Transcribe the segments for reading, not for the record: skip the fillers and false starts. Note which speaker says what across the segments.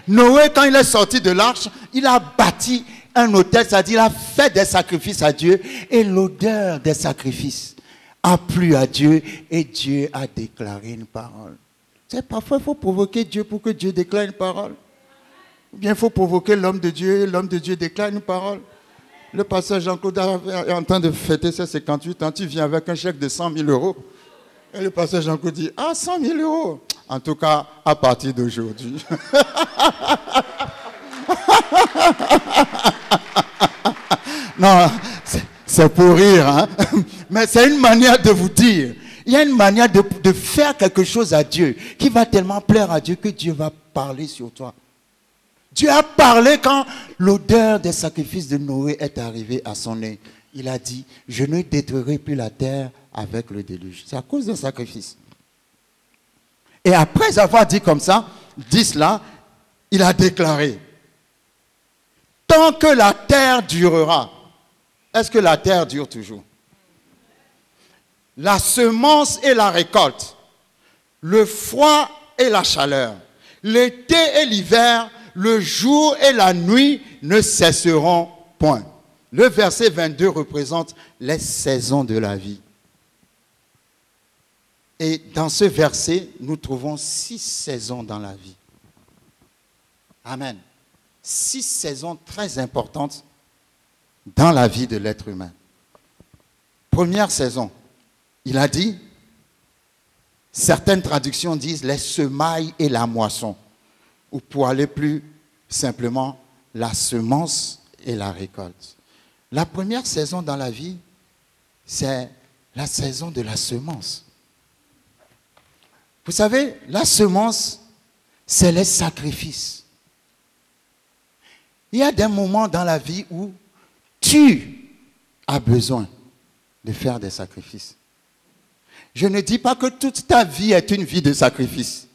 Speaker 1: Noé, quand il est sorti de l'arche, il a bâti un autel, c'est-à-dire il a fait des sacrifices à Dieu. Et l'odeur des sacrifices a plu à Dieu et Dieu a déclaré une parole. C'est parfois il faut provoquer Dieu pour que Dieu déclare une parole. Ou bien il faut provoquer l'homme de Dieu et l'homme de Dieu déclare une parole. Le pasteur Jean-Claude est en train de fêter ses 58 ans. Tu viens avec un chèque de 100 000 euros. Et le pasteur Jean-Claude dit, 100 000 euros. En tout cas, à partir d'aujourd'hui. Non, c'est pour rire, hein? Mais c'est une manière de vous dire. Il y a une manière de faire quelque chose à Dieu qui va tellement plaire à Dieu que Dieu va parler sur toi. Dieu a parlé quand l'odeur des sacrifices de Noé est arrivée à son nez. Il a dit, je ne détruirai plus la terre avec le déluge. C'est à cause des sacrifices. Et après avoir dit comme ça, dit cela, il a déclaré, tant que la terre durera, est-ce que la terre dure toujours? La semence et la récolte, le froid et la chaleur, l'été et l'hiver, le jour et la nuit ne cesseront point. Le verset 22 représente les saisons de la vie. Et dans ce verset, nous trouvons 6 saisons dans la vie. Amen. 6 saisons très importantes dans la vie de l'être humain. Première saison, il a dit, certaines traductions disent les semailles et la moisson. Ou pour aller plus simplement, la semence et la récolte. La première saison dans la vie, c'est la saison de la semence. Vous savez, la semence, c'est les sacrifices. Il y a des moments dans la vie où tu as besoin de faire des sacrifices. Je ne dis pas que toute ta vie est une vie de sacrifice,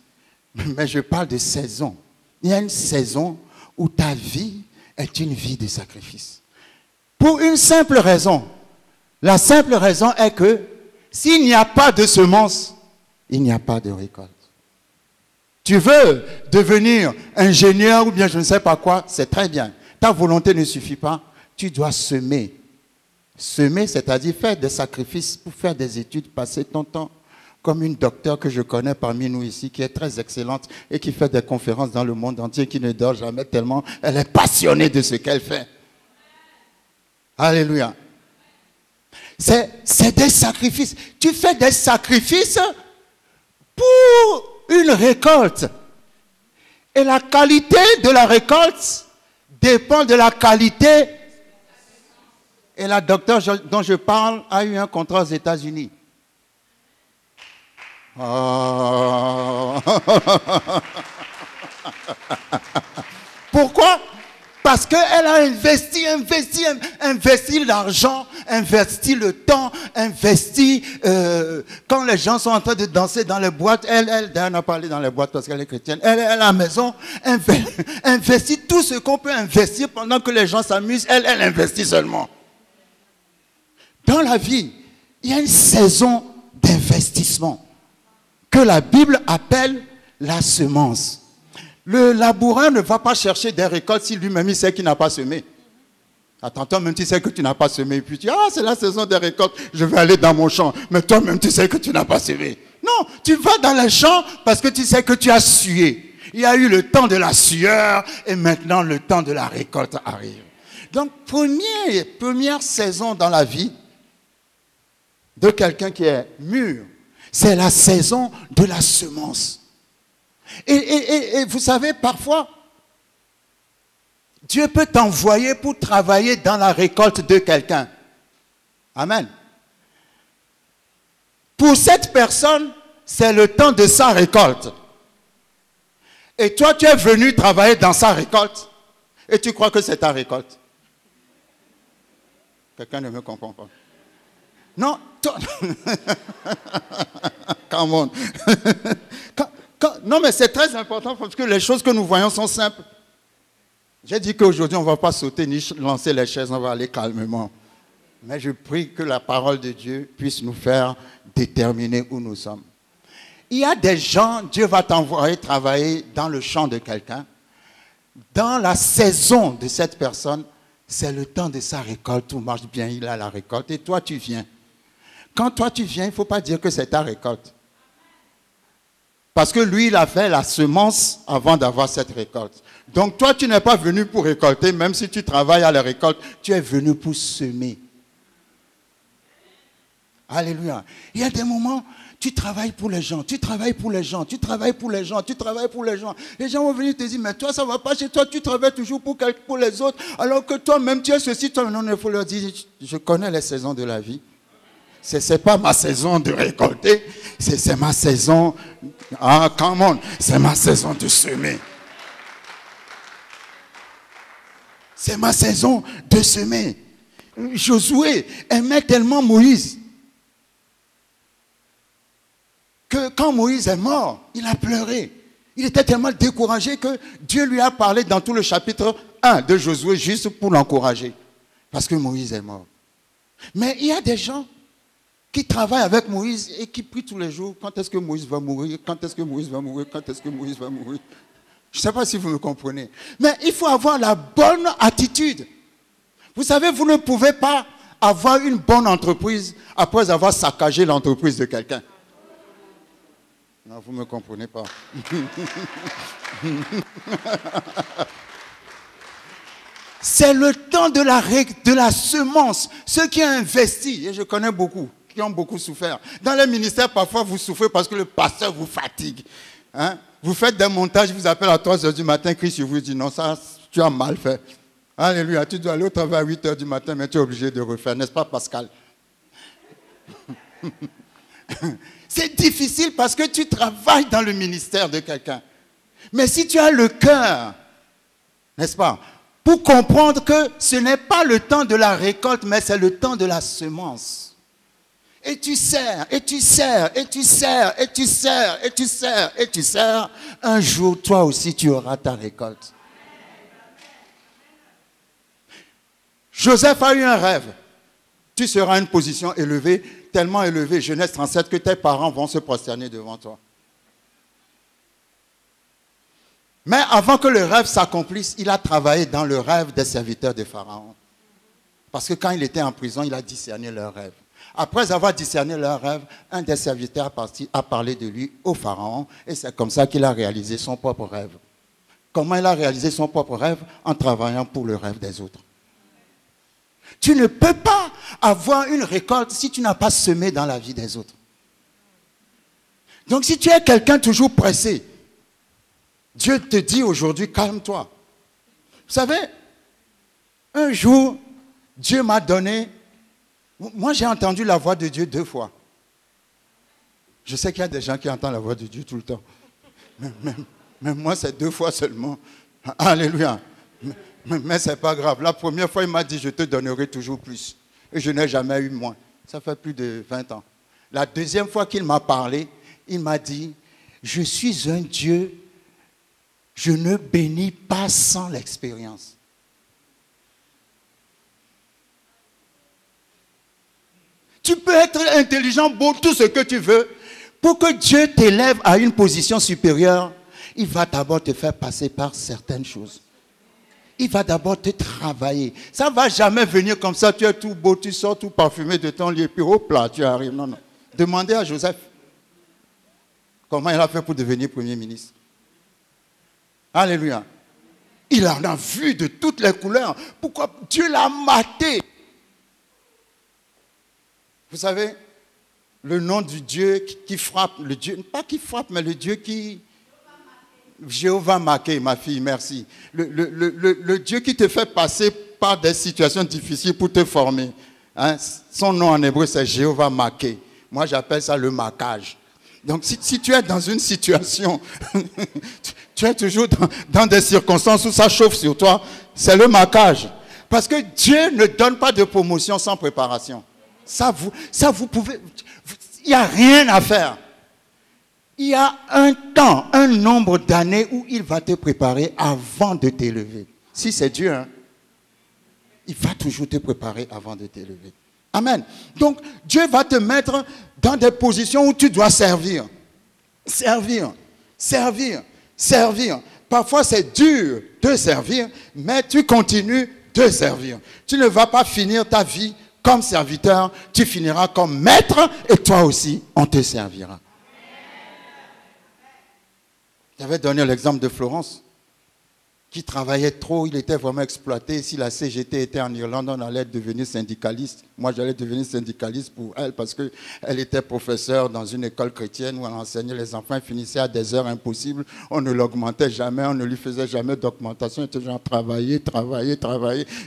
Speaker 1: mais je parle de saison. Il y a une saison où ta vie est une vie de sacrifice. Pour une simple raison. La simple raison est que s'il n'y a pas de semence, il n'y a pas de récolte. Tu veux devenir ingénieur ou bien je ne sais pas quoi, c'est très bien. Ta volonté ne suffit pas, tu dois semer. Semer, c'est-à-dire faire des sacrifices pour faire des études, passer ton temps. Comme une docteure que je connais parmi nous ici, qui est très excellente et qui fait des conférences dans le monde entier, qui ne dort jamais tellement elle est passionnée de ce qu'elle fait. Alléluia. C'est des sacrifices. Tu fais des sacrifices pour une récolte. Et la qualité de la récolte dépend de la qualité. Et la docteure dont je parle a eu un contrat aux États-Unis. Oh. Pourquoi? Parce qu'elle a investi l'argent, investi le temps, investi quand les gens sont en train de danser dans les boîtes, elle a parlé dans les boîtes parce qu'elle est chrétienne, elle est à la maison, investit tout ce qu'on peut investir pendant que les gens s'amusent, elle investit seulement. Dans la vie, il y a une saison d'investissement que la Bible appelle la semence. Le laboureur ne va pas chercher des récoltes si lui-même il sait qu'il n'a pas semé. Attends, toi-même tu sais que tu n'as pas semé, et puis tu dis, c'est la saison des récoltes, je vais aller dans mon champ. Mais toi-même tu sais que tu n'as pas semé. Non, tu vas dans les champs parce que tu sais que tu as sué. Il y a eu le temps de la sueur et maintenant le temps de la récolte arrive. Donc, première saison dans la vie de quelqu'un qui est mûr, c'est la saison de la semence. Et vous savez, parfois, Dieu peut t'envoyer pour travailler dans la récolte de quelqu'un. Amen. Pour cette personne, c'est le temps de sa récolte. Et toi, tu es venu travailler dans sa récolte. Et tu crois que c'est ta récolte. Quelqu'un ne me comprend pas. Non, toi... Come on. Non, mais c'est très important parce que les choses que nous voyons sont simples. J'ai dit qu'aujourd'hui, on ne va pas sauter ni lancer les chaises, on va aller calmement. Mais je prie que la parole de Dieu puisse nous faire déterminer où nous sommes. Il y a des gens, Dieu va t'envoyer travailler dans le champ de quelqu'un. dans la saison de cette personne, c'est le temps de sa récolte, tout marche bien, il a la récolte, et toi tu viens. Quand toi tu viens, il ne faut pas dire que c'est ta récolte. Parce que lui, il a fait la semence avant d'avoir cette récolte. Donc toi, tu n'es pas venu pour récolter, même si tu travailles à la récolte, tu es venu pour semer. Alléluia. Il y a des moments, tu travailles pour les gens, tu travailles pour les gens, tu travailles pour les gens, tu travailles pour les gens. Les gens vont venir te dire, mais toi, ça ne va pas chez toi, tu travailles toujours pour les autres, alors que toi-même, tu es ceci, toi, non, il faut leur dire, je connais les saisons de la vie. Ce n'est pas ma saison de récolter, c'est ma saison, come on, c'est ma saison de semer. C'est ma saison de semer. Josué aimait tellement Moïse que quand Moïse est mort, il a pleuré. Il était tellement découragé que Dieu lui a parlé dans tout le chapitre 1 de Josué juste pour l'encourager. Parce que Moïse est mort. Mais il y a des gens qui travaillent avec Moïse et qui prient tous les jours. Quand est-ce que Moïse va mourir? Quand est-ce que Moïse va mourir? Quand est-ce que Moïse va mourir? Je ne sais pas si vous me comprenez. Mais il faut avoir la bonne attitude. Vous savez, vous ne pouvez pas avoir une bonne entreprise après avoir saccagé l'entreprise de quelqu'un. Non, vous ne me comprenez pas. C'est le temps de la semence. Ceux qui ont investi, et je connais beaucoup, qui ont beaucoup souffert. Dans les ministères, parfois, vous souffrez parce que le pasteur vous fatigue. Hein? Vous faites des montages, vous appelle à 3 h du matin, Christ, je vous dis non, ça, tu as mal fait. Alléluia, tu dois aller au travail à 8 h du matin, mais tu es obligé de refaire, n'est-ce pas, Pascal? C'est difficile parce que tu travailles dans le ministère de quelqu'un. Mais si tu as le cœur, n'est-ce pas, pour comprendre que ce n'est pas le temps de la récolte, mais c'est le temps de la semence. Et tu sers, et tu sers, et tu sers, et tu sers, et tu sers, et tu sers. Un jour, toi aussi, tu auras ta récolte. Joseph a eu un rêve. Tu seras à une position élevée, tellement élevée, Genèse 37, que tes parents vont se prosterner devant toi. Mais avant que le rêve s'accomplisse, il a travaillé dans le rêve des serviteurs de Pharaon. Parce que quand il était en prison, il a discerné leur rêve. Après avoir discerné leur rêve, un des serviteurs a parlé de lui au Pharaon, et c'est comme ça qu'il a réalisé son propre rêve. Comment il a réalisé son propre rêve? En travaillant pour le rêve des autres. Tu ne peux pas avoir une récolte si tu n'as pas semé dans la vie des autres. Donc si tu es quelqu'un toujours pressé, Dieu te dit aujourd'hui, calme-toi. Vous savez, un jour, Dieu m'a donné... Moi, j'ai entendu la voix de Dieu 2 fois. Je sais qu'il y a des gens qui entendent la voix de Dieu tout le temps. Mais moi, c'est 2 fois seulement. Alléluia. Mais ce n'est pas grave. La première fois, il m'a dit, je te donnerai toujours plus. Et je n'ai jamais eu moins. Ça fait plus de 20 ans. La deuxième fois qu'il m'a parlé, il m'a dit, je suis un Dieu, je ne bénis pas sans l'expérience. Tu peux être intelligent, beau, tout ce que tu veux. Pour que Dieu t'élève à une position supérieure, il va d'abord te faire passer par certaines choses. Il va d'abord te travailler. Ça ne va jamais venir comme ça, tu es tout beau, tu sors tout parfumé de ton lit, et puis hop là, tu arrives. Non, non. Demandez à Joseph comment il a fait pour devenir Premier ministre. Alléluia. Il en a vu de toutes les couleurs. Pourquoi? Dieu l'a maté. Vous savez, le nom du Dieu qui frappe, le Dieu, pas qui frappe, mais le Dieu qui... Jéhovah Maké, ma fille, merci. Le Dieu qui te fait passer par des situations difficiles pour te former. Hein? Son nom en hébreu, c'est Jéhovah Maké. Moi, j'appelle ça le maquage. Donc, si tu es dans une situation, tu es toujours dans des circonstances où ça chauffe sur toi, c'est le maquage. Parce que Dieu ne donne pas de promotion sans préparation. Ça, vous pouvez... Il n'y a rien à faire. Il y a un temps, un nombre d'années où il va te préparer avant de t'élever. Si c'est Dieu, hein, il va toujours te préparer avant de t'élever. Amen. Donc, Dieu va te mettre dans des positions où tu dois servir. Servir. Servir. Servir. Parfois, c'est dur de servir, mais tu continues de servir. Tu ne vas pas finir ta vie comme serviteur, tu finiras comme maître et toi aussi, on te servira. J'avais donné l'exemple de Florence, qui travaillait trop, il était vraiment exploité. Si la CGT était en Irlande, on allait devenir syndicaliste. Moi, j'allais devenir syndicaliste pour elle parce qu'elle était professeure dans une école chrétienne où elle enseignait les enfants, elle finissait à des heures impossibles. On ne l'augmentait jamais, on ne lui faisait jamais d'augmentation. Elle était genre travailler.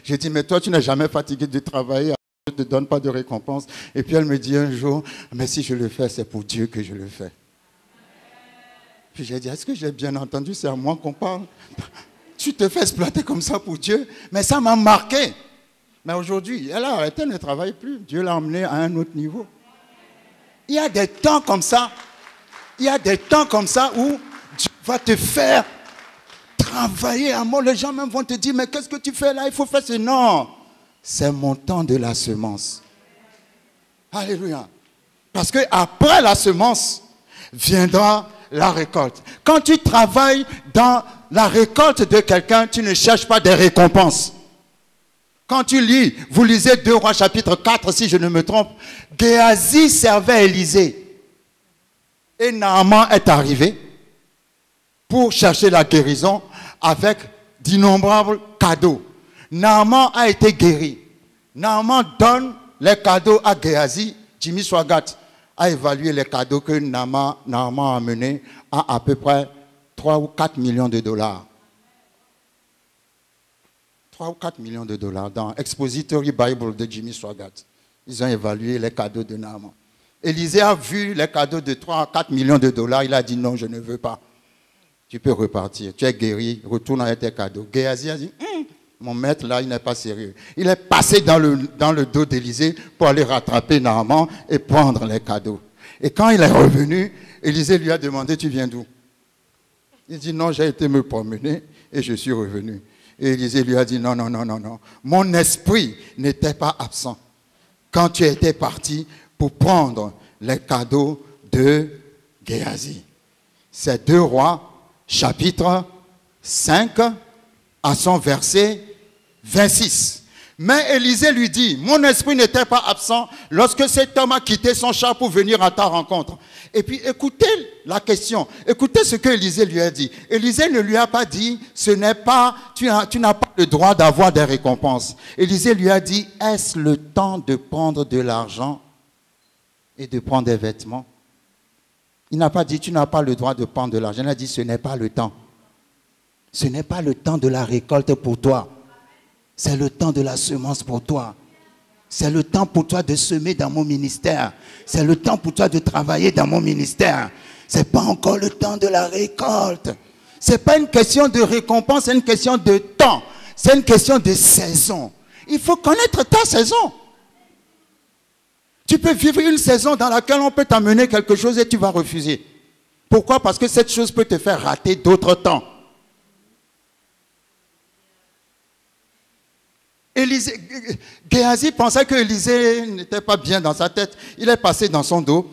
Speaker 1: J'ai dit, mais toi, tu n'es jamais fatigué de travailler. Je ne te donne pas de récompense. Et puis elle me dit un jour, mais si je le fais, c'est pour Dieu que je le fais. Puis j'ai dit, est-ce que j'ai bien entendu? C'est à moi qu'on parle. Tu te fais exploiter comme ça pour Dieu. Mais ça m'a marqué. Mais aujourd'hui, elle a arrêté, elle ne travaille plus. Dieu l'a emmenée à un autre niveau. Il y a des temps comme ça. Il y a des temps comme ça où Dieu va te faire travailler à mort. Les gens même vont te dire, mais qu'est-ce que tu fais là? Il faut faire ça. Non. C'est mon temps de la semence. Alléluia. Parce qu'après la semence, viendra la récolte. Quand tu travailles dans la récolte de quelqu'un, tu ne cherches pas des récompenses. Quand tu lis, vous lisez 2 Rois chapitre 4, si je ne me trompe, Géasi servait Élisée. Et Naaman est arrivé pour chercher la guérison avec d'innombrables cadeaux. Naaman a été guéri. Naaman donne les cadeaux à Géasi. Jimmy Swaggart a évalué les cadeaux que Naaman a amenés à peu près 3 ou 4 millions de dollars. 3 ou 4 millions de dollars dans Expository Bible de Jimmy Swaggart. Ils ont évalué les cadeaux de Naaman. Élisée a vu les cadeaux de 3 à 4 millions de dollars. Il a dit non, je ne veux pas. Tu peux repartir. Tu es guéri. Retourne avec tes cadeaux. Géasi a dit, mon maître là, il n'est pas sérieux. Il est passé dans le dos d'Élisée pour aller rattraper Naaman et prendre les cadeaux. Et quand il est revenu, Élisée lui a demandé, tu viens d'où? Il dit, non, j'ai été me promener et je suis revenu. Et Élisée lui a dit, non. Mon esprit n'était pas absent quand tu étais parti pour prendre les cadeaux de Géasi. C'est 2 Rois, chapitre 5, à son verset 26. Mais Élisée lui dit, mon esprit n'était pas absent lorsque cet homme a quitté son char pour venir à ta rencontre. Et puis écoutez la question, écoutez ce que Élisée lui a dit. Élisée ne lui a pas dit, tu n'as pas le droit d'avoir des récompenses. Élisée lui a dit, est-ce le temps de prendre de l'argent et de prendre des vêtements? Il n'a pas dit, tu n'as pas le droit de prendre de l'argent. Il a dit, ce n'est pas le temps. Ce n'est pas le temps de la récolte pour toi. C'est le temps de la semence pour toi. C'est le temps pour toi de semer dans mon ministère. C'est le temps pour toi de travailler dans mon ministère. Ce n'est pas encore le temps de la récolte. Ce n'est pas une question de récompense, c'est une question de temps. C'est une question de saison. Il faut connaître ta saison. Tu peux vivre une saison dans laquelle on peut t'amener quelque chose et tu vas refuser. Pourquoi? Parce que cette chose peut te faire rater d'autres temps. Géasi pensait que Élisée n'était pas bien dans sa tête. Il est passé dans son dos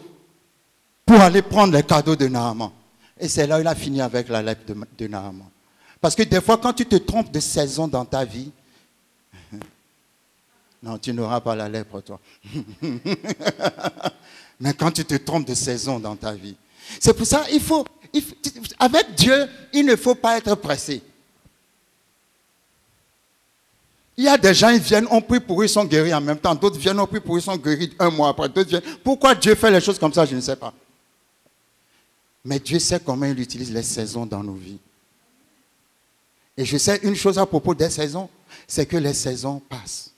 Speaker 1: pour aller prendre les cadeaux de Naaman. Et c'est là où il a fini avec la lèpre de Naaman. Parce que des fois, quand tu te trompes de saison dans ta vie, non, tu n'auras pas la lèpre, toi. Mais quand tu te trompes de saison dans ta vie, c'est pour ça, avec Dieu, il ne faut pas être pressé. Il y a des gens, ils viennent, on prie pour eux, ils sont guéris en même temps. D'autres viennent, on prie pour eux, ils sont guéris 1 mois après. D'autres viennent. Pourquoi Dieu fait les choses comme ça, je ne sais pas. Mais Dieu sait comment il utilise les saisons dans nos vies. Et je sais une chose à propos des saisons, c'est que les saisons passent.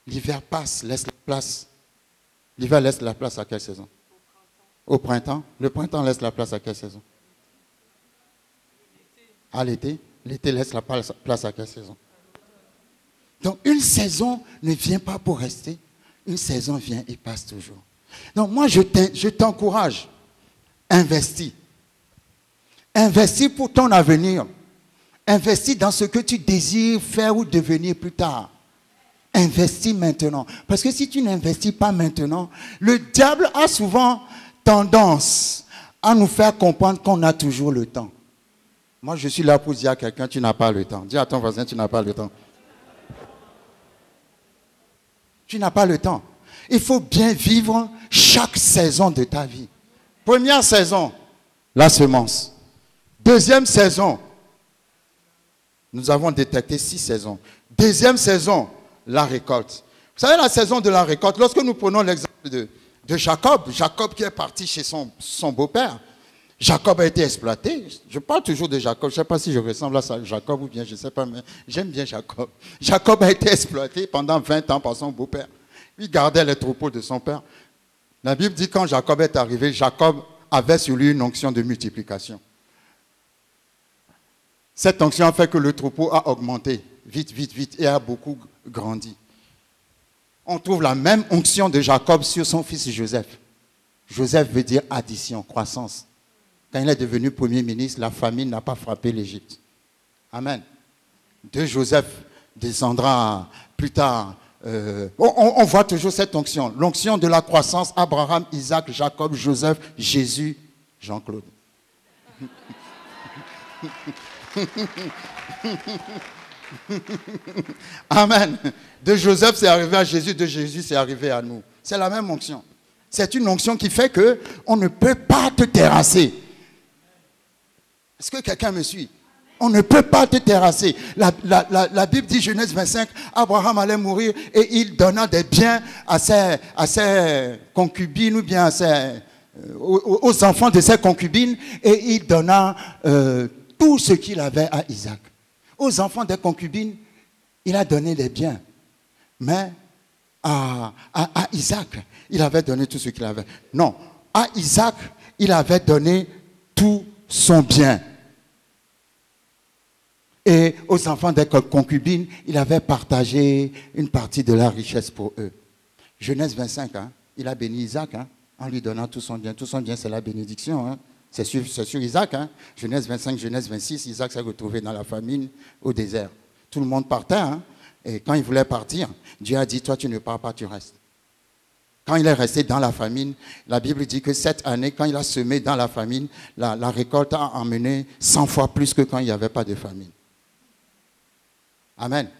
Speaker 1: L'hiver passe, laisse la place. L'hiver laisse la place à quelle saison? Au printemps. Le printemps laisse la place à quelle saison? À l'été. L'été laisse la place à quelle saison? Donc une saison ne vient pas pour rester. Une saison vient et passe toujours. Donc moi je t'encourage. Investis. Investis pour ton avenir. Investis dans ce que tu désires faire ou devenir plus tard. Investis maintenant. Parce que si tu n'investis pas maintenant, le diable a souvent tendance à nous faire comprendre qu'on a toujours le temps. Moi, je suis là pour dire à quelqu'un, tu n'as pas le temps. Dis à ton voisin, tu n'as pas le temps. Tu n'as pas le temps. Il faut bien vivre chaque saison de ta vie. Première saison, la semence. Deuxième saison, nous avons détecté 6 saisons. Deuxième saison, la récolte. Vous savez, la saison de la récolte, lorsque nous prenons l'exemple de Jacob, Jacob qui est parti chez son beau-père, Jacob a été exploité. Je parle toujours de Jacob. Je ne sais pas si je ressemble à ça, Jacob ou bien je ne sais pas, mais j'aime bien Jacob. Jacob a été exploité pendant 20 ans par son beau-père. Il gardait les troupeaux de son père. La Bible dit que quand Jacob est arrivé, Jacob avait sur lui une onction de multiplication. Cette onction a fait que le troupeau a augmenté vite, vite, vite et a beaucoup grandi. On trouve la même onction de Jacob sur son fils Joseph. Joseph veut dire addition, croissance. Quand il est devenu premier ministre, la famine n'a pas frappé l'Égypte. Amen. De Joseph descendra plus tard. On voit toujours cette onction. L'onction de la croissance, Abraham, Isaac, Jacob, Joseph, Jésus, Jean-Claude. Amen. De Joseph, c'est arrivé à Jésus. De Jésus, c'est arrivé à nous. C'est la même onction. C'est une onction qui fait qu'on ne peut pas te terrasser. Est-ce que quelqu'un me suit? On ne peut pas te terrasser. La Bible dit, Genèse 25, Abraham allait mourir et il donna des biens à ses concubines ou bien aux enfants de ses concubines et il donna tout ce qu'il avait à Isaac. Aux enfants des concubines, il a donné des biens. Mais à Isaac, il avait donné tout ce qu'il avait. Non, à Isaac, il avait donné tout son bien. Et aux enfants des concubines, il avait partagé une partie de la richesse pour eux. Genèse 25, il a béni Isaac en lui donnant tout son bien. Tout son bien, c'est la bénédiction. C'est sur Isaac. Genèse 25, Genèse 26, Isaac s'est retrouvé dans la famine au désert. Tout le monde partait. Et quand il voulait partir, Dieu a dit, toi tu ne pars pas, tu restes. Quand il est resté dans la famine, la Bible dit que cette année, quand il a semé dans la famine, la récolte a emmené 100 fois plus que quand il n'y avait pas de famine. Amen.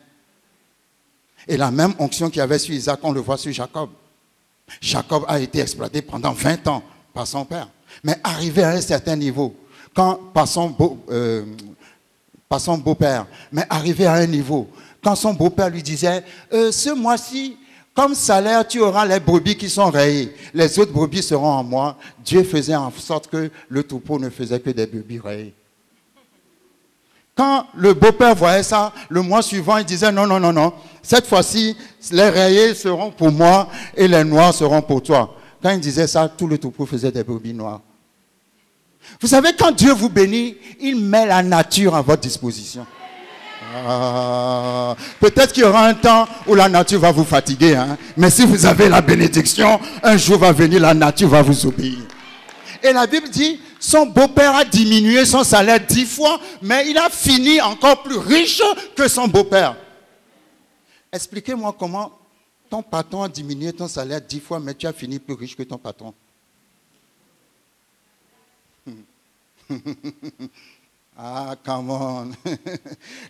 Speaker 1: Et la même onction qu'il y avait sur Isaac, on le voit sur Jacob. Jacob a été exploité pendant 20 ans par son père. Mais arrivé à un certain niveau, par son beau-père, mais arrivé à un niveau, quand son beau-père lui disait, ce mois-ci, comme salaire, tu auras les brebis qui sont rayées. Les autres brebis seront en moi. Dieu faisait en sorte que le troupeau ne faisait que des brebis rayées. Quand le beau-père voyait ça, le mois suivant, il disait non, non, non, non. Cette fois-ci, les rayés seront pour moi et les noirs seront pour toi. Quand il disait ça, tout le troupeau faisait des brebis noires. Vous savez, quand Dieu vous bénit, il met la nature à votre disposition. Peut-être qu'il y aura un temps où la nature va vous fatiguer, mais si vous avez la bénédiction, un jour va venir, la nature va vous obéir. Et la Bible dit, son beau-père a diminué son salaire 10 fois, mais il a fini encore plus riche que son beau-père. Expliquez-moi comment ton patron a diminué ton salaire 10 fois, mais tu as fini plus riche que ton patron. Ah, come on.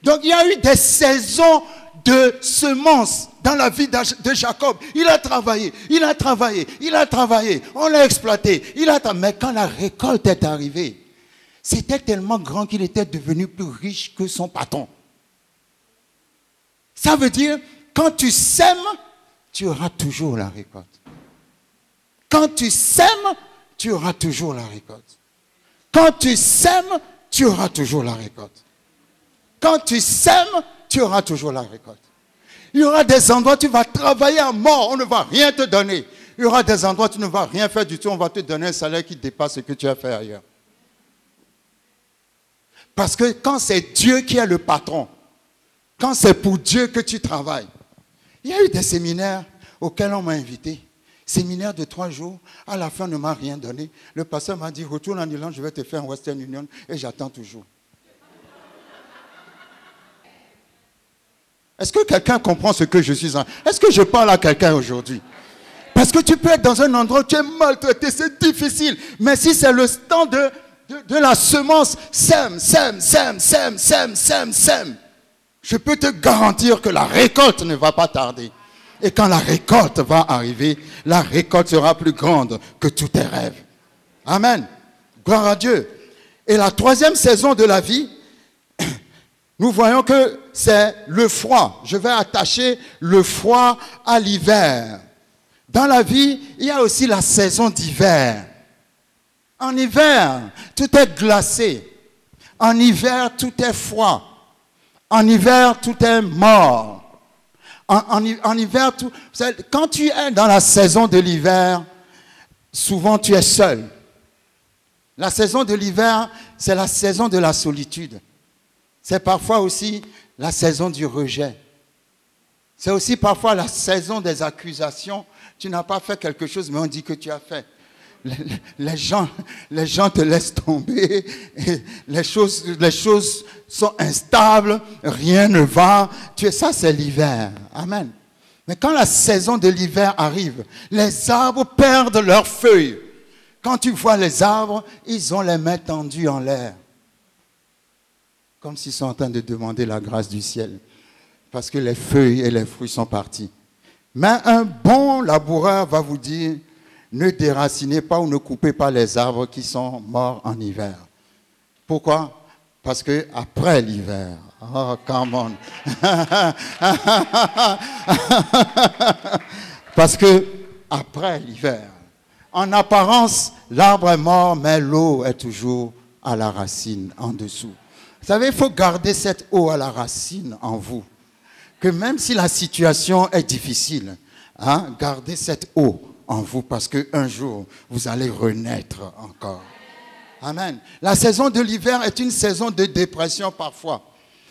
Speaker 1: Donc, il y a eu des saisons de semences dans la vie de Jacob. Il a travaillé, il a travaillé, il a travaillé. On l'a exploité. Mais quand la récolte est arrivée, c'était tellement grand qu'il était devenu plus riche que son patron. Ça veut dire, quand tu sèmes, tu auras toujours la récolte. Quand tu sèmes, tu auras toujours la récolte. Quand tu sèmes, tu auras toujours la récolte. Quand tu sèmes, tu auras toujours la récolte. Il y aura des endroits où tu vas travailler à mort, on ne va rien te donner. Il y aura des endroits où tu ne vas rien faire du tout, on va te donner un salaire qui dépasse ce que tu as fait ailleurs. Parce que quand c'est Dieu qui est le patron, quand c'est pour Dieu que tu travailles, il y a eu des séminaires auxquels on m'a invité. Séminaire de 3 jours, à la fin, on ne m'a rien donné. Le pasteur m'a dit, retourne en Irlande, je vais te faire un Western Union, et j'attends toujours. Est-ce que quelqu'un comprend ce que je suis en... Est-ce que je parle à quelqu'un aujourd'hui? Parce que tu peux être dans un endroit où tu es maltraité, c'est difficile. Mais si c'est le temps de la semence, sème. Je peux te garantir que la récolte ne va pas tarder. Et quand la récolte va arriver, la récolte sera plus grande que tous tes rêves. Amen. Gloire à Dieu. Et la troisième saison de la vie, nous voyons que c'est le froid. Je vais attacher le froid à l'hiver. Dans la vie, il y a aussi la saison d'hiver. En hiver, tout est glacé. En hiver, tout est froid. En hiver, tout est mort. En hiver, quand tu es dans la saison de l'hiver, souvent tu es seul. La saison de l'hiver, c'est la saison de la solitude. C'est parfois aussi la saison du rejet. C'est aussi parfois la saison des accusations. Tu n'as pas fait quelque chose, mais on dit que tu as fait. Les gens te laissent tomber. Et les choses sont instables. Rien ne va. Ça, c'est l'hiver. Amen. Mais quand la saison de l'hiver arrive, les arbres perdent leurs feuilles. Quand tu vois les arbres, ils ont les mains tendues en l'air. Comme s'ils sont en train de demander la grâce du ciel. Parce que les feuilles et les fruits sont partis. Mais un bon laboureur va vous dire, ne déracinez pas ou ne coupez pas les arbres qui sont morts en hiver. Pourquoi? Parce que après l'hiver, oh, come on. Parce que après l'hiver, en apparence, l'arbre est mort, mais l'eau est toujours à la racine, en dessous. Vous savez, il faut garder cette eau à la racine en vous. Que même si la situation est difficile, gardez cette eau en vous parce qu'un jour, vous allez renaître encore. Amen. La saison de l'hiver est une saison de dépression parfois,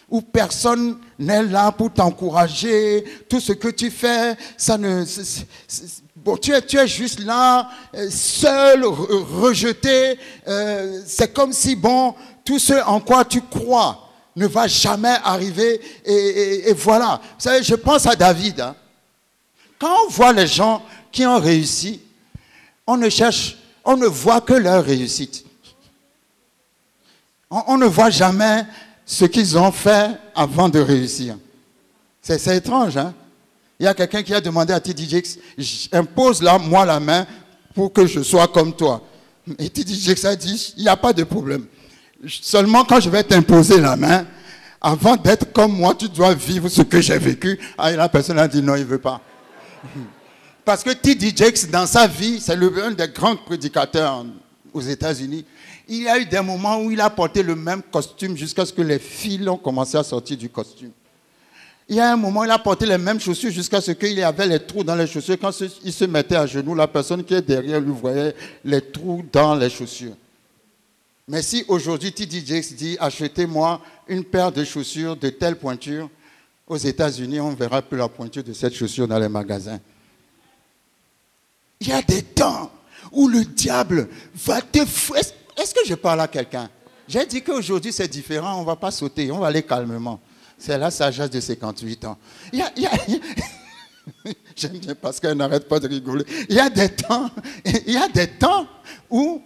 Speaker 1: où personne n'est là pour t'encourager. Tout ce que tu fais, tu es juste là, seul, rejeté. C'est comme si, tout ce en quoi tu crois ne va jamais arriver. Et voilà. Vous savez, je pense à David. Quand on voit les gens qui ont réussi, on ne voit que leur réussite. On ne voit jamais ce qu'ils ont fait avant de réussir. C'est étrange, hein? Il y a quelqu'un qui a demandé à T.D. Jakes, impose-moi la main pour que je sois comme toi. Et T.D. Jakes a dit, il n'y a pas de problème. Seulement quand je vais t'imposer la main, avant d'être comme moi, tu dois vivre ce que j'ai vécu. Et la personne a dit non, il ne veut pas. Parce que T.D. Jakes, dans sa vie, c'est un des grands prédicateurs aux États-Unis. Il y a eu des moments où il a porté le même costume jusqu'à ce que les fils ont commencé à sortir du costume. Il y a un moment où il a porté les mêmes chaussures jusqu'à ce qu'il y avait les trous dans les chaussures. Quand il se mettait à genoux, la personne qui est derrière lui voyait les trous dans les chaussures. Mais si aujourd'hui T.D. Jakes dit « Achetez-moi une paire de chaussures de telle pointure », aux États-Unis, on ne verra plus la pointure de cette chaussure dans les magasins. Il y a des temps où le diable va te... Est-ce que je parle à quelqu'un? J'ai dit qu'aujourd'hui c'est différent, on ne va pas sauter, on va aller calmement. C'est la sagesse de 58 ans. J'aime bien parce qu'elle n'arrête pas de rigoler. Il y a des temps où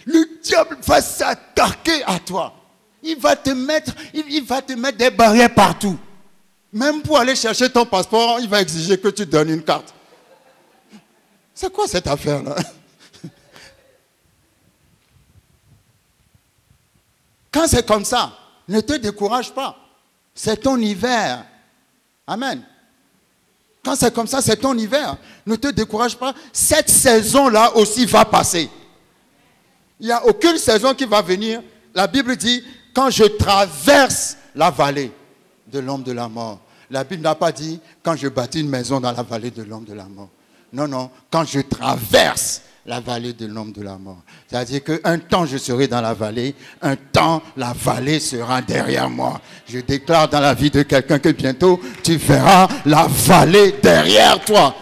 Speaker 1: le diable va s'attaquer à toi. Il va te mettre des barrières partout. Même pour aller chercher ton passeport, il va exiger que tu donnes une carte. C'est quoi cette affaire-là? Quand c'est comme ça, ne te décourage pas. C'est ton hiver. Amen. Quand c'est comme ça, c'est ton hiver. Ne te décourage pas. Cette saison-là aussi va passer. Il n'y a aucune saison qui va venir. La Bible dit, quand je traverse la vallée de l'ombre de la mort. La Bible n'a pas dit, quand je bâtis une maison dans la vallée de l'ombre de la mort. Non, non, quand je traverse la vallée de l'ombre de la mort. C'est-à-dire qu'un temps je serai dans la vallée, un temps la vallée sera derrière moi. Je déclare dans la vie de quelqu'un que bientôt tu verras la vallée derrière toi.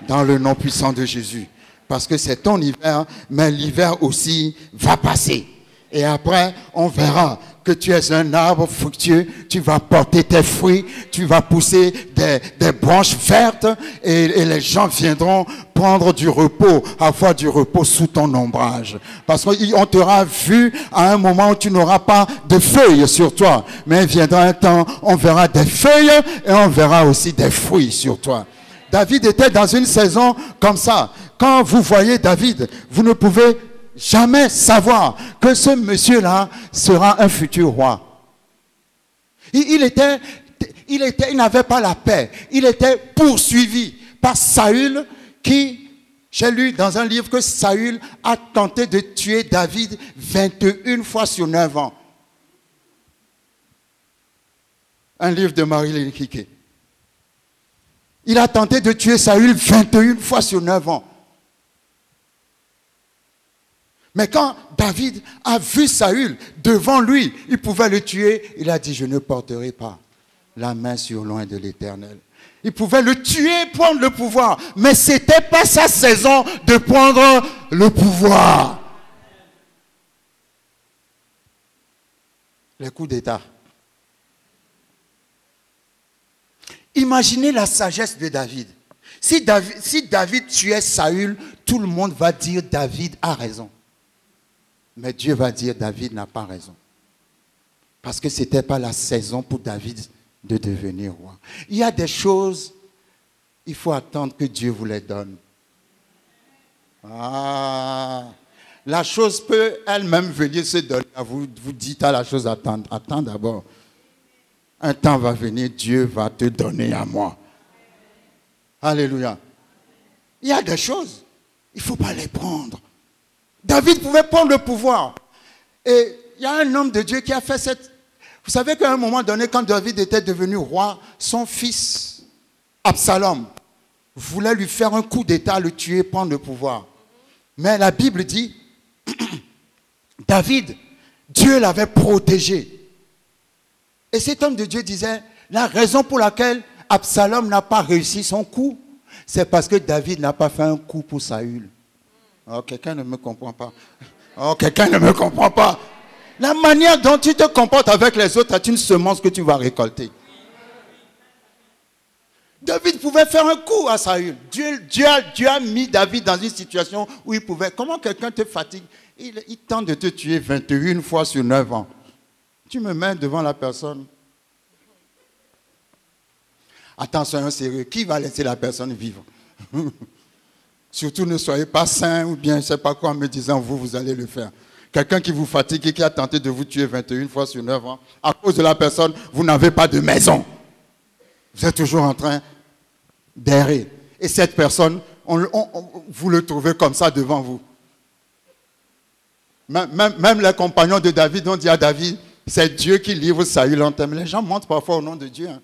Speaker 1: Dans le nom puissant de Jésus. Parce que c'est ton hiver, mais l'hiver aussi va passer. Et après, on verra que tu es un arbre fructueux, tu vas porter tes fruits, tu vas pousser des branches vertes et les gens viendront prendre du repos, avoir du repos sous ton ombrage. Parce qu'on t'aura vu à un moment où tu n'auras pas de feuilles sur toi. Mais il viendra un temps, on verra des feuilles et on verra aussi des fruits sur toi. David était dans une saison comme ça. Quand vous voyez David, vous ne pouvez jamais savoir que ce monsieur-là sera un futur roi. Il n'avait pas la paix. Il était poursuivi par Saül qui, j'ai lu dans un livre que Saül a tenté de tuer David 21 fois sur 9 ans. Un livre de Marie-Léline Kike. Il a tenté de tuer Saül 21 fois sur 9 ans. Mais quand David a vu Saül devant lui, il pouvait le tuer. Il a dit, je ne porterai pas la main sur loin de l'Éternel. Il pouvait le tuer, prendre le pouvoir. Mais ce n'était pas sa saison de prendre le pouvoir. Les coups d'État. Imaginez la sagesse de David. Si David tuait Saül, tout le monde va dire David a raison. Mais Dieu va dire David n'a pas raison. Parce que ce n'était pas la saison pour David de devenir roi. Il y a des choses, il faut attendre que Dieu vous les donne. La chose peut elle-même venir se donner à vous. Vous dites à la chose, attends d'abord. Un temps va venir, Dieu va te donner à moi. Alléluia. Il y a des choses, il ne faut pas les prendre. David pouvait prendre le pouvoir. Et il y a un homme de Dieu qui a fait cette... Vous savez qu'à un moment donné, quand David était devenu roi, son fils, Absalom, voulait lui faire un coup d'état, le tuer, prendre le pouvoir. Mais la Bible dit, David, Dieu l'avait protégé. Et cet homme de Dieu disait, la raison pour laquelle Absalom n'a pas réussi son coup, c'est parce que David n'a pas fait un coup pour Saül. Oh, quelqu'un ne me comprend pas. Oh, quelqu'un ne me comprend pas. La manière dont tu te comportes avec les autres est une semence que tu vas récolter. David pouvait faire un coup à Saül. Dieu a mis David dans une situation où il pouvait... Comment quelqu'un te fatigue? Il tente de te tuer 21 fois sur 9 ans. Tu me mets devant la personne. Attention, sérieux. Qui va laisser la personne vivre? Surtout ne soyez pas saint ou bien je ne sais pas quoi en me disant vous allez le faire. Quelqu'un qui vous fatigue et qui a tenté de vous tuer 21 fois sur 9 ans, à cause de la personne, vous n'avez pas de maison. Vous êtes toujours en train d'errer. Et cette personne, vous le trouvez comme ça devant vous. Même les compagnons de David ont dit à David, c'est Dieu qui livre Saül en termes. Les gens mentent parfois au nom de Dieu. Hein.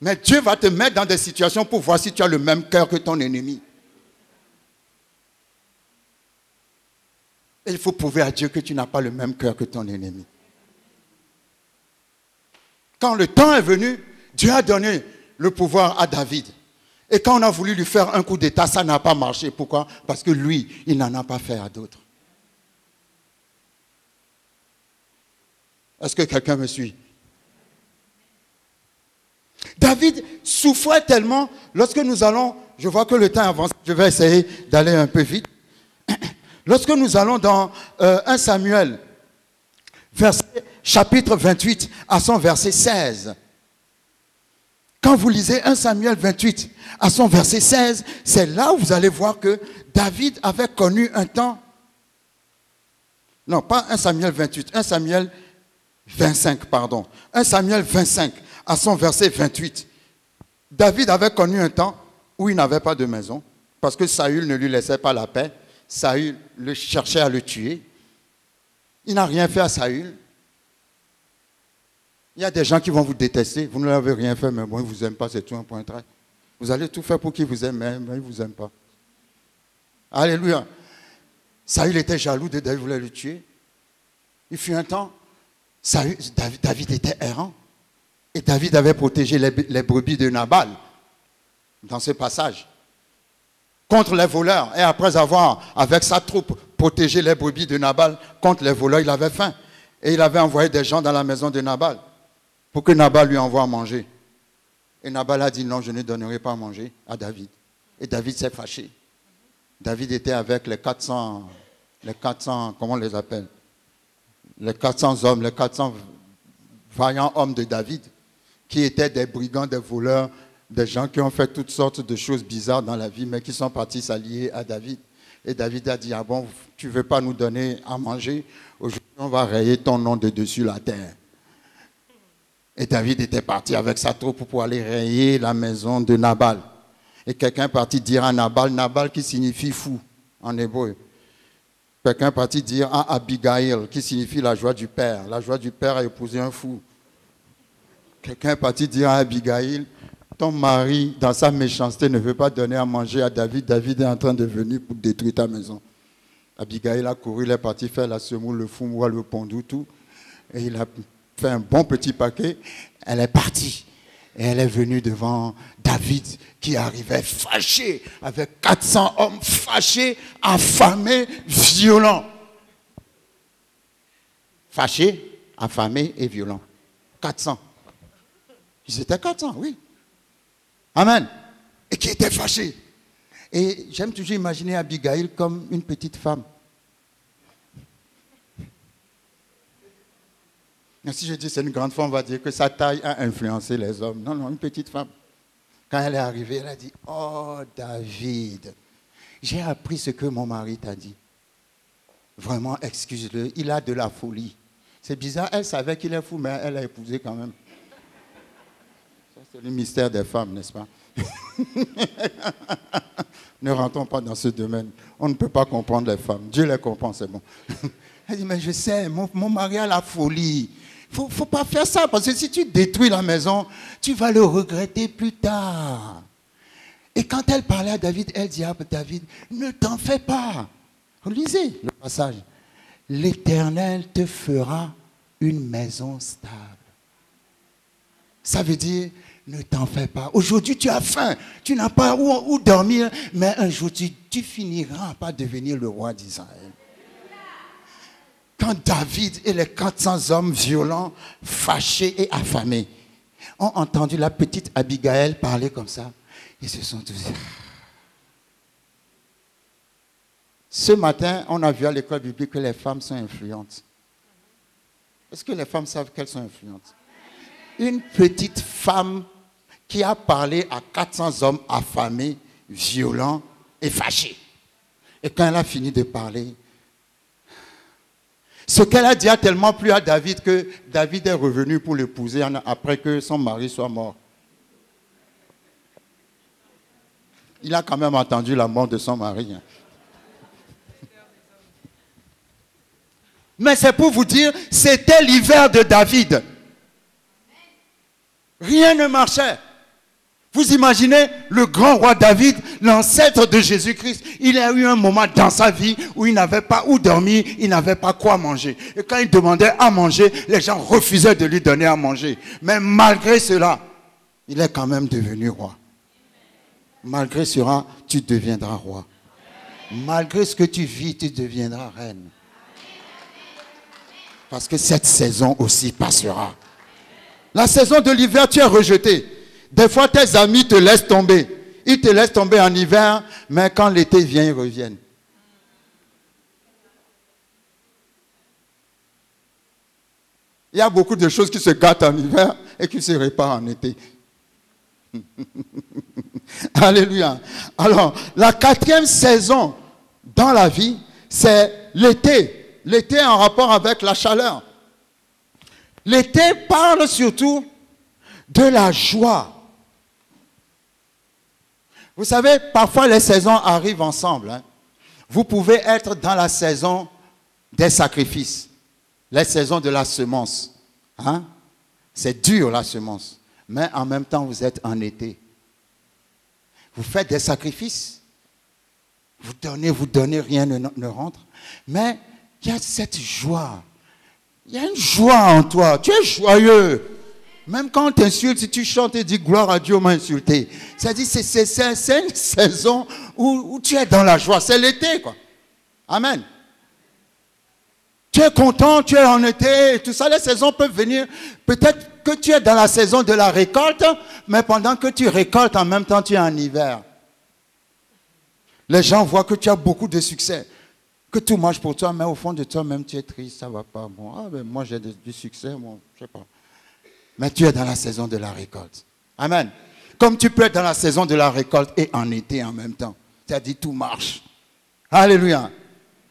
Speaker 1: Mais Dieu va te mettre dans des situations pour voir si tu as le même cœur que ton ennemi. Et il faut prouver à Dieu que tu n'as pas le même cœur que ton ennemi. Quand le temps est venu, Dieu a donné le pouvoir à David. Et quand on a voulu lui faire un coup d'état, ça n'a pas marché. Pourquoi? Parce que lui, il n'en a pas fait à d'autres. Est-ce que quelqu'un me suit? David souffrait tellement, lorsque nous allons, je vois que le temps avance, je vais essayer d'aller un peu vite. Lorsque nous allons dans 1 Samuel, chapitre 28 à son verset 16, quand vous lisez 1 Samuel 28 à son verset 16, c'est là où vous allez voir que David avait connu un temps, non pas 1 Samuel 28, 1 Samuel 25, pardon, 1 Samuel 25 à son verset 28. David avait connu un temps où il n'avait pas de maison, parce que Saül ne lui laissait pas la paix. Saül le cherchait à le tuer. Il n'a rien fait à Saül. Il y a des gens qui vont vous détester. Vous ne leur avez rien fait, mais bon, ils ne vous aiment pas, c'est tout un point trait. Vous allez tout faire pour qu'ils vous aiment, mais ils ne vous aiment pas. Alléluia. Saül était jaloux de David, voulait le tuer. Il fut un temps, David était errant. Et David avait protégé les brebis de Nabal dans ce passage contre les voleurs. Et après avoir, avec sa troupe, protégé les brebis de Nabal contre les voleurs, il avait faim. Et il avait envoyé des gens dans la maison de Nabal pour que Nabal lui envoie à manger. Et Nabal a dit non, je ne donnerai pas à manger à David. Et David s'est fâché. David était avec les 400, comment on les appelle? Les 400 hommes, les 400 vaillants hommes de David, qui étaient des brigands, des voleurs, des gens qui ont fait toutes sortes de choses bizarres dans la vie, mais qui sont partis s'allier à David. Et David a dit, ah bon, tu ne veux pas nous donner à manger? Aujourd'hui, on va rayer ton nom de dessus la terre. Et David était parti avec sa troupe pour aller rayer la maison de Nabal. Et quelqu'un est parti dire à Nabal, Nabal qui signifie fou en hébreu. Quelqu'un est parti dire à Abigail, qui signifie la joie du père. La joie du père a épousé un fou. Quelqu'un est parti dire à Abigail, ton mari, dans sa méchanceté, ne veut pas donner à manger à David. David est en train de venir pour détruire ta maison. Abigail a couru, il est parti faire la semoule, le foumoua, le pondou, tout. Et il a fait un bon petit paquet. Elle est partie. Et elle est venue devant David, qui arrivait fâché, avec 400 hommes fâchés, affamés, violents. Fâchés, affamés et violents. 400. Ils étaient 400, oui. Amen. Et qui étaient fâchés. Et j'aime toujours imaginer Abigail comme une petite femme. Et si je dis c'est une grande femme, on va dire que sa taille a influencé les hommes. Non, non, une petite femme. Quand elle est arrivée, elle a dit, oh David, j'ai appris ce que mon mari t'a dit. Vraiment, excuse-le, il a de la folie. C'est bizarre, elle savait qu'il est fou, mais elle l'a épousé quand même. Ça, c'est le mystère des femmes, n'est-ce pas? Ne rentrons pas dans ce domaine. On ne peut pas comprendre les femmes. Dieu les comprend, c'est bon. Elle dit, mais je sais, mon mari a la folie. Il ne faut pas faire ça, parce que si tu détruis la maison, tu vas le regretter plus tard. Et quand elle parlait à David, elle dit à David, ne t'en fais pas. Lisez le passage. L'Éternel te fera une maison stable. Ça veut dire, ne t'en fais pas. Aujourd'hui, tu as faim, tu n'as pas où dormir, mais un jour, tu finiras par devenir le roi d'Israël. Quand David et les 400 hommes violents, fâchés et affamés, ont entendu la petite Abigail parler comme ça, ils se sont tous dit... Ce matin, on a vu à l'école biblique que les femmes sont influentes. Est-ce que les femmes savent qu'elles sont influentes? Une petite femme qui a parlé à 400 hommes affamés, violents et fâchés. Et quand elle a fini de parler, ce qu'elle a dit a tellement plu à David que David est revenu pour l'épouser après que son mari soit mort. Il a quand même entendu la mort de son mari. Mais c'est pour vous dire, c'était l'hiver de David. Rien ne marchait. Vous imaginez le grand roi David, l'ancêtre de Jésus-Christ. Il a eu un moment dans sa vie où il n'avait pas où dormir, il n'avait pas quoi manger. Et quand il demandait à manger, les gens refusaient de lui donner à manger. Mais malgré cela, il est quand même devenu roi. Malgré cela, tu deviendras roi. Malgré ce que tu vis, tu deviendras reine. Parce que cette saison aussi passera. La saison de l'hiver, tu es rejeté. Des fois, tes amis te laissent tomber. Ils te laissent tomber en hiver, mais quand l'été vient, ils reviennent. Il y a beaucoup de choses qui se gâtent en hiver et qui se réparent en été. Alléluia. Alors, la 4e saison dans la vie, c'est l'été. L'été en rapport avec la chaleur. L'été parle surtout de la joie. Vous savez, parfois les saisons arrivent ensemble. Hein. Vous pouvez être dans la saison des sacrifices, la saison de la semence. Hein? C'est dur la semence, mais en même temps vous êtes en été. Vous faites des sacrifices, vous donnez, rien ne rentre, mais il y a cette joie. Il y a une joie en toi, tu es joyeux. Même quand on t'insulte, si tu chantes et dis gloire à Dieu, on m'a insulté. C'est-à-dire, c'est une saison où tu es dans la joie. C'est l'été, quoi. Amen. Tu es content, tu es en été, tout ça, les saisons peuvent venir. Peut-être que tu es dans la saison de la récolte, mais pendant que tu récoltes, en même temps, tu es en hiver. Les gens voient que tu as beaucoup de succès, que tout marche pour toi, mais au fond de toi-même, tu es triste, ça ne va pas. Bon, ah, ben moi, j'ai du succès, moi, je ne sais pas. Mais tu es dans la saison de la récolte. Amen. Comme tu peux être dans la saison de la récolte et en été en même temps. C'est-à-dire, tout marche. Alléluia.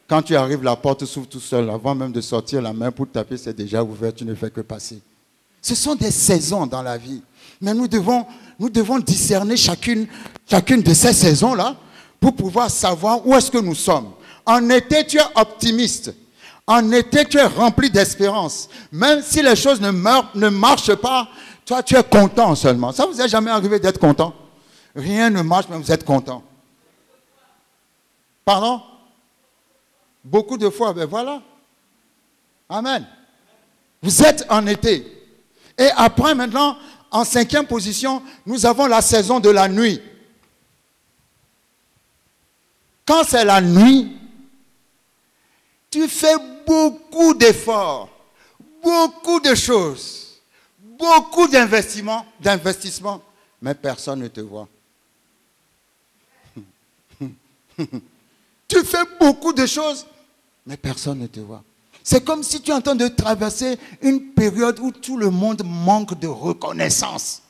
Speaker 1: Quand tu arrives, la porte s'ouvre tout seul. Avant même de sortir, la main pour taper, c'est déjà ouvert. Tu ne fais que passer. Ce sont des saisons dans la vie. Mais nous devons discerner chacune de ces saisons-là pour pouvoir savoir où est-ce que nous sommes. En été, tu es optimiste. En été, tu es rempli d'espérance. Même si les choses ne marchent pas, toi, tu es content seulement. Ça vous est jamais arrivé d'être content? Rien ne marche, mais vous êtes content. Pardon? Beaucoup de fois, ben voilà. Amen. Vous êtes en été. Et après, maintenant, en 5e position, nous avons la saison de la nuit. Quand c'est la nuit, tu fais beaucoup d'efforts, beaucoup de choses, beaucoup d'investissements, mais personne ne te voit. Tu fais beaucoup de choses, mais personne ne te voit. C'est comme si tu es en train de traverser une période où tout le monde manque de reconnaissance.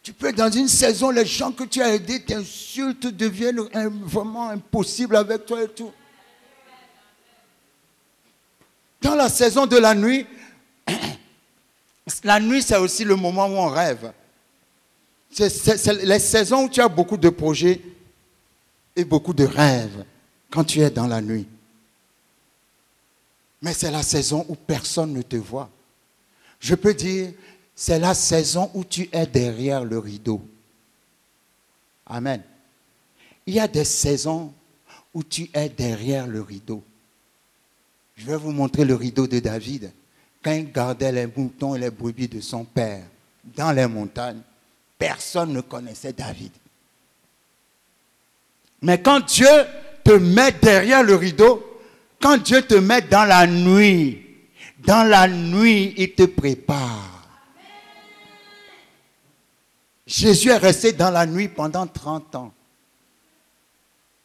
Speaker 1: Tu peux être dans une saison, les gens que tu as aidés t'insultent, deviennent vraiment impossibles avec toi et tout. Dans la saison de la nuit c'est aussi le moment où on rêve. C'est les saisons où tu as beaucoup de projets et beaucoup de rêves quand tu es dans la nuit. Mais c'est la saison où personne ne te voit. Je peux dire, c'est la saison où tu es derrière le rideau. Amen. Il y a des saisons où tu es derrière le rideau. Je vais vous montrer le rideau de David. Quand il gardait les moutons et les brebis de son père dans les montagnes, personne ne connaissait David. Mais quand Dieu te met derrière le rideau, quand Dieu te met dans la nuit, il te prépare. Jésus est resté dans la nuit pendant 30 ans.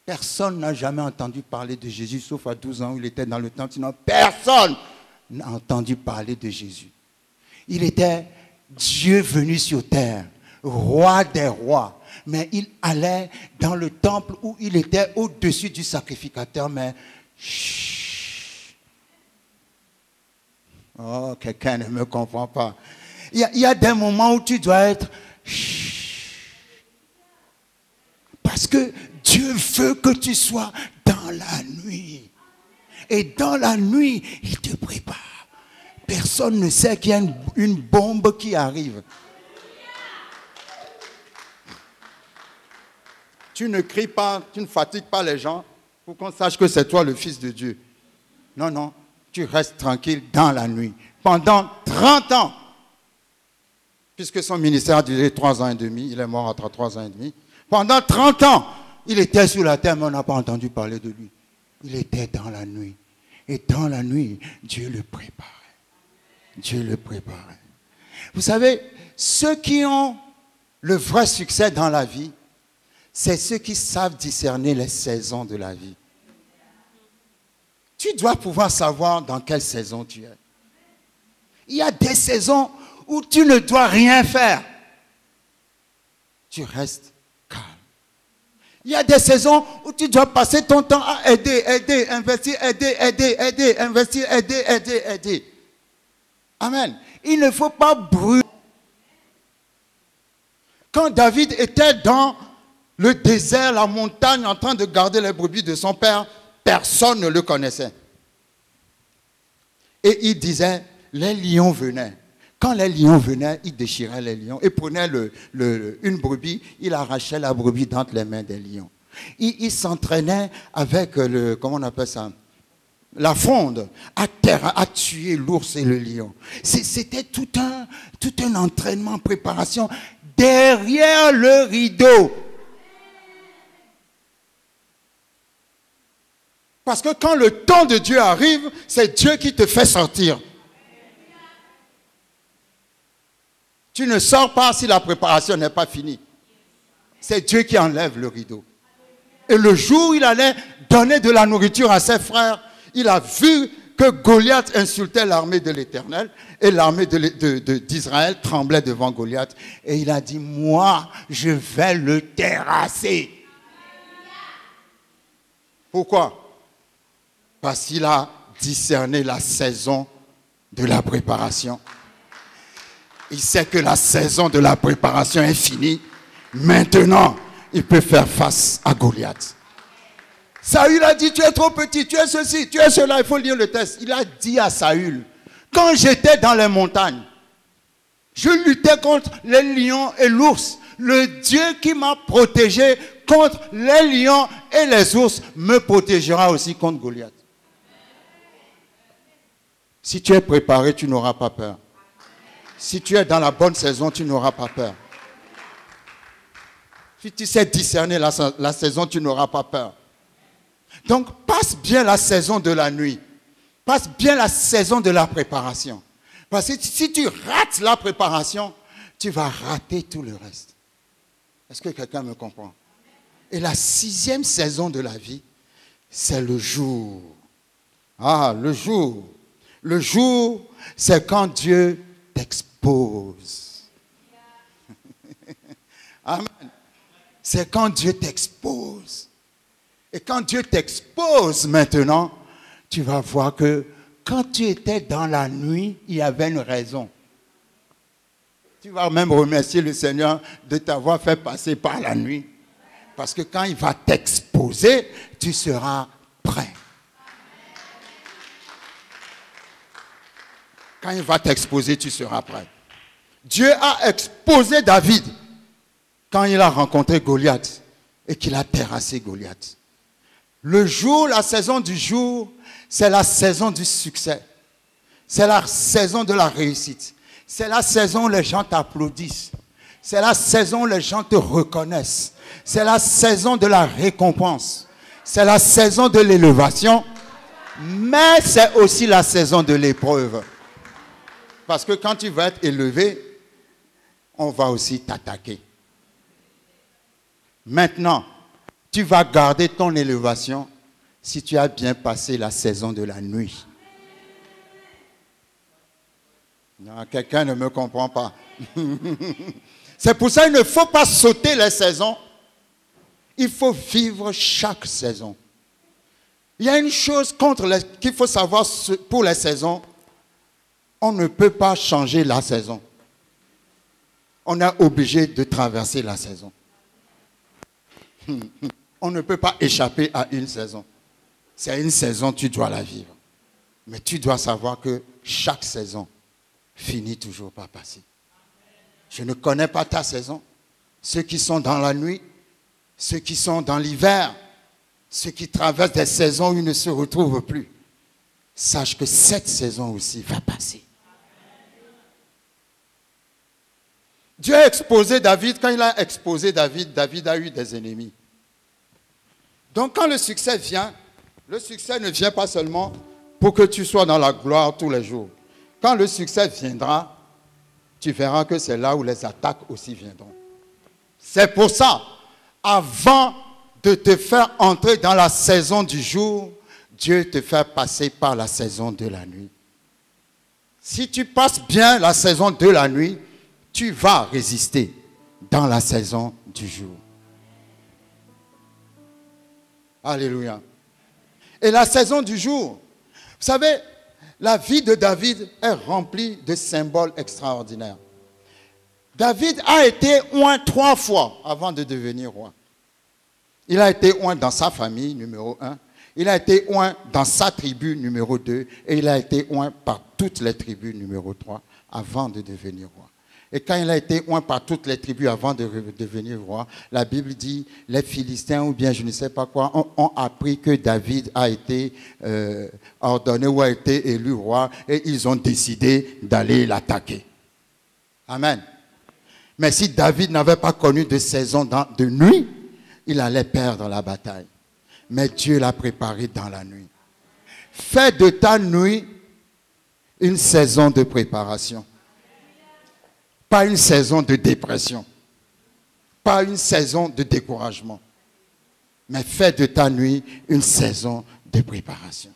Speaker 1: Personne n'a jamais entendu parler de Jésus, sauf à 12 ans où il était dans le temple. Sinon, personne n'a entendu parler de Jésus. Il était Dieu venu sur terre, roi des rois. Mais il allait dans le temple où il était au-dessus du sacrificateur. Mais, chut. Oh, quelqu'un ne me comprend pas. Il y a des moments où tu dois être... Chut. Parce que Dieu veut que tu sois dans la nuit. Et dans la nuit, il te prépare. Personne ne sait qu'il y a une bombe qui arrive. Tu ne cries pas, tu ne fatigues pas les gens pour qu'on sache que c'est toi le Fils de Dieu. Non, non, tu restes tranquille dans la nuit. Pendant 30 ans, puisque son ministère a duré 3 ans et demi, il est mort après 3 ans et demi. Pendant 30 ans, il était sur la terre, mais on n'a pas entendu parler de lui. Il était dans la nuit. Et dans la nuit, Dieu le préparait. Dieu le préparait. Vous savez, ceux qui ont le vrai succès dans la vie, c'est ceux qui savent discerner les saisons de la vie. Tu dois pouvoir savoir dans quelle saison tu es. Il y a des saisons où tu ne dois rien faire. Tu restes calme. Il y a des saisons où tu dois passer ton temps à aider, investir, investir, aider. Amen. Il ne faut pas brûler. Quand David était dans le désert, la montagne, en train de garder les brebis de son père, personne ne le connaissait. Et il disait, les lions venaient. Quand les lions venaient, il déchirait les lions et prenait une brebis, il arrachait la brebis d'entre les mains des lions. Il s'entraînait avec comment on appelle ça? La fronde, à terre, à tuer l'ours et le lion. C'était tout un entraînement, préparation derrière le rideau. Parce que quand le temps de Dieu arrive, c'est Dieu qui te fait sortir. Tu ne sors pas si la préparation n'est pas finie. C'est Dieu qui enlève le rideau. Et le jour où il allait donner de la nourriture à ses frères, il a vu que Goliath insultait l'armée de l'Éternel et l'armée d'Israël tremblait devant Goliath. Et il a dit, moi, je vais le terrasser. Pourquoi? Parce qu'il a discerné la saison de la préparation. Il sait que la saison de la préparation est finie. Maintenant, il peut faire face à Goliath. Saül a dit, tu es trop petit, tu es ceci, tu es cela. Il faut lire le texte. Il a dit à Saül, quand j'étais dans les montagnes, je luttais contre les lions et l'ours. Le Dieu qui m'a protégé contre les lions et les ours me protégera aussi contre Goliath. Si tu es préparé, tu n'auras pas peur. Si tu es dans la bonne saison, tu n'auras pas peur. Si tu sais discerner la saison, tu n'auras pas peur. Donc, passe bien la saison de la nuit. Passe bien la saison de la préparation. Parce que si tu rates la préparation, tu vas rater tout le reste. Est-ce que quelqu'un me comprend? Et la 6e saison de la vie, c'est le jour. Ah, le jour. Le jour, c'est quand Dieu t'expose. Amen. C'est quand Dieu t'expose. Et quand Dieu t'expose maintenant, tu vas voir que quand tu étais dans la nuit, il y avait une raison. Tu vas même remercier le Seigneur de t'avoir fait passer par la nuit. Parce que quand il va t'exposer, tu seras prêt. Quand il va t'exposer, tu seras prêt. Dieu a exposé David quand il a rencontré Goliath et qu'il a terrassé Goliath. Le jour, la saison du jour, c'est la saison du succès. C'est la saison de la réussite. C'est la saison où les gens t'applaudissent. C'est la saison où les gens te reconnaissent. C'est la saison de la récompense. C'est la saison de l'élévation. Mais c'est aussi la saison de l'épreuve. Parce que quand tu vas être élevé, on va aussi t'attaquer. Maintenant, tu vas garder ton élévation si tu as bien passé la saison de la nuit. Non, quelqu'un ne me comprend pas. C'est pour ça qu'il ne faut pas sauter les saisons. Il faut vivre chaque saison. Il y a une chose qu'il faut savoir pour les saisons. On ne peut pas changer la saison. On est obligé de traverser la saison. On ne peut pas échapper à une saison. C'est une saison, tu dois la vivre. Mais tu dois savoir que chaque saison finit toujours par passer. Je ne connais pas ta saison. Ceux qui sont dans la nuit, ceux qui sont dans l'hiver, ceux qui traversent des saisons où ils ne se retrouvent plus. Sache que cette saison aussi va passer. Dieu a exposé David. Quand il a exposé David, David a eu des ennemis. Donc quand le succès vient, le succès ne vient pas seulement pour que tu sois dans la gloire tous les jours. Quand le succès viendra, tu verras que c'est là où les attaques aussi viendront. C'est pour ça, avant de te faire entrer dans la saison du jour, Dieu te fait passer par la saison de la nuit. Si tu passes bien la saison de la nuit, tu vas résister dans la saison du jour. Alléluia. Et la saison du jour, vous savez, la vie de David est remplie de symboles extraordinaires. David a été oint 3 fois avant de devenir roi. Il a été oint dans sa famille, numéro 1. Il a été oint dans sa tribu, numéro 2. Et il a été oint par toutes les tribus, numéro 3, avant de devenir roi. Et quand il a été oint par toutes les tribus avant de devenir roi, la Bible dit, les Philistins ou bien je ne sais pas quoi, ont appris que David a été ordonné ou a été élu roi et ils ont décidé d'aller l'attaquer. Amen. Mais si David n'avait pas connu de saison de nuit, il allait perdre la bataille. mais Dieu l'a préparé dans la nuit. Fais de ta nuit une saison de préparation. Pas une saison de dépression. Pas une saison de découragement. Mais fais de ta nuit une saison de préparation.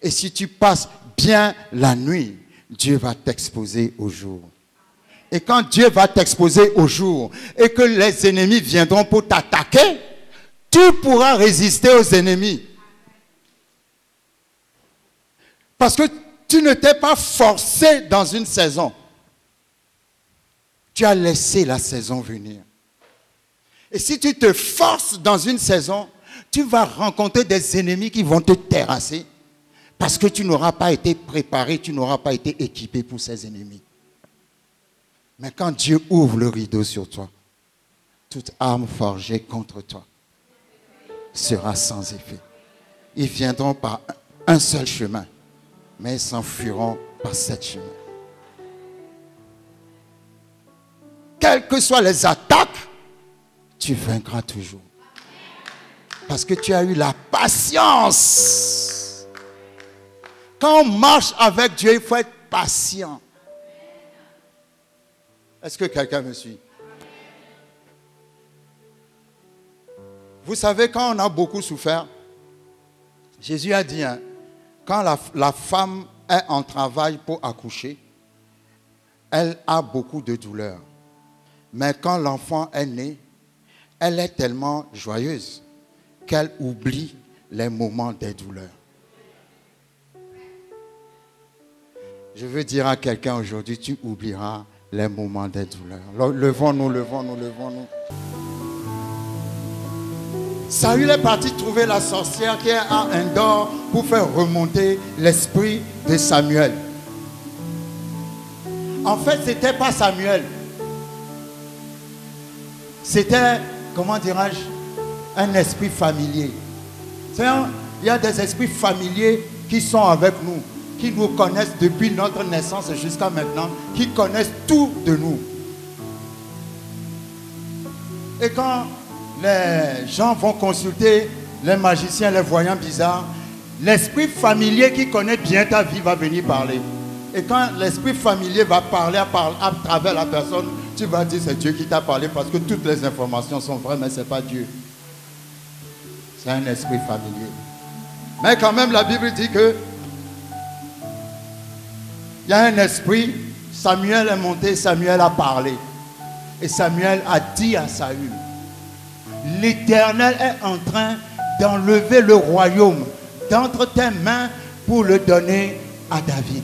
Speaker 1: Et si tu passes bien la nuit, Dieu va t'exposer au jour. Et quand Dieu va t'exposer au jour et que les ennemis viendront pour t'attaquer, tu pourras résister aux ennemis. Parce que tu ne t'es pas forcé dans une saison. Tu as laissé la saison venir. Et si tu te forces dans une saison, tu vas rencontrer des ennemis qui vont te terrasser parce que tu n'auras pas été préparé, tu n'auras pas été équipé pour ces ennemis. Mais quand Dieu ouvre le rideau sur toi, toute arme forgée contre toi sera sans effet. Ils viendront par un seul chemin, mais ils s'enfuiront par 7 chemins. Quelles que soient les attaques, tu vaincras toujours. Parce que tu as eu la patience. Quand on marche avec Dieu, il faut être patient. Est-ce que quelqu'un me suit? Vous savez, quand on a beaucoup souffert, Jésus a dit, hein, quand la femme est en travail pour accoucher, elle a beaucoup de douleur. Mais quand l'enfant est né, elle est tellement joyeuse qu'elle oublie les moments des douleurs. Je veux dire à quelqu'un aujourd'hui, tu oublieras les moments des douleurs. Levons-nous, levons-nous, levons-nous. Saül est parti trouver la sorcière qui est à Endor pour faire remonter l'esprit de Samuel. En fait, ce n'était pas Samuel. C'était, comment dirais-je, un esprit familier. Il y a des esprits familiers qui sont avec nous, qui nous connaissent depuis notre naissance jusqu'à maintenant, qui connaissent tout de nous. Et quand les gens vont consulter les magiciens, les voyants bizarres, l'esprit familier qui connaît bien ta vie va venir parler. Et quand l'esprit familier va parler à travers la personne, tu vas dire c'est Dieu qui t'a parlé parce que toutes les informations sont vraies, mais ce n'est pas Dieu. C'est un esprit familier. Mais quand même, la Bible dit que il y a un esprit, Samuel est monté, Samuel a parlé. Et Samuel a dit à Saül, l'Éternel est en train d'enlever le royaume d'entre tes mains pour le donner à David.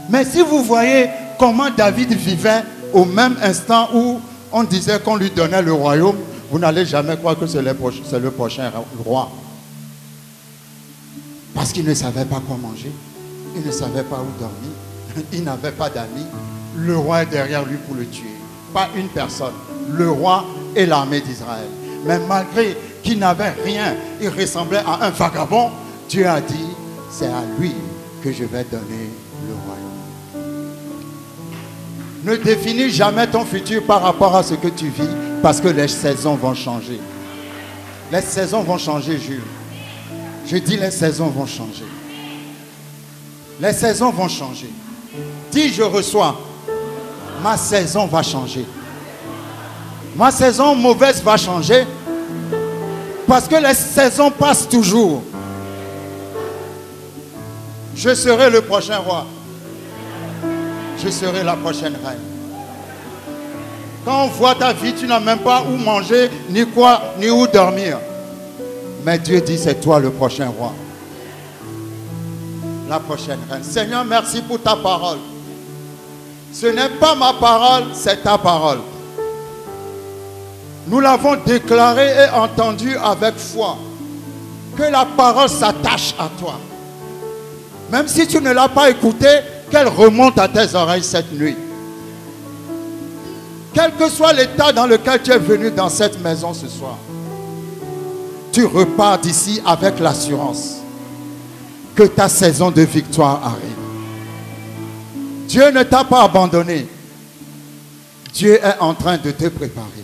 Speaker 1: Mais si vous voyez comment David vivait au même instant où on disait qu'on lui donnait le royaume, vous n'allez jamais croire que c'est le prochain roi. Parce qu'il ne savait pas quoi manger, il ne savait pas où dormir, il n'avait pas d'amis. Le roi est derrière lui pour le tuer. Pas une personne, le roi et l'armée d'Israël. Mais malgré qu'il n'avait rien, il ressemblait à un vagabond, Dieu a dit, c'est à lui que je vais donner le royaume. Ne définis jamais ton futur par rapport à ce que tu vis, parce que les saisons vont changer. Les saisons vont changer, Jules. Je dis les saisons vont changer. Les saisons vont changer. Dis, je reçois. Ma saison va changer. Ma saison mauvaise va changer. Parce que les saisons passent toujours. Je serai le prochain roi. Je serai la prochaine reine. Quand on voit ta vie, tu n'as même pas où manger, ni quoi, ni où dormir. Mais Dieu dit, c'est toi le prochain roi. La prochaine reine. Seigneur, merci pour ta parole. Ce n'est pas ma parole, c'est ta parole. Nous l'avons déclaré et entendu avec foi. Que la parole s'attache à toi. Même si tu ne l'as pas écoutée, qu'elle remonte à tes oreilles cette nuit. Quel que soit l'état dans lequel tu es venu dans cette maison ce soir, tu repars d'ici avec l'assurance que ta saison de victoire arrive. Dieu ne t'a pas abandonné. Dieu est en train de te préparer.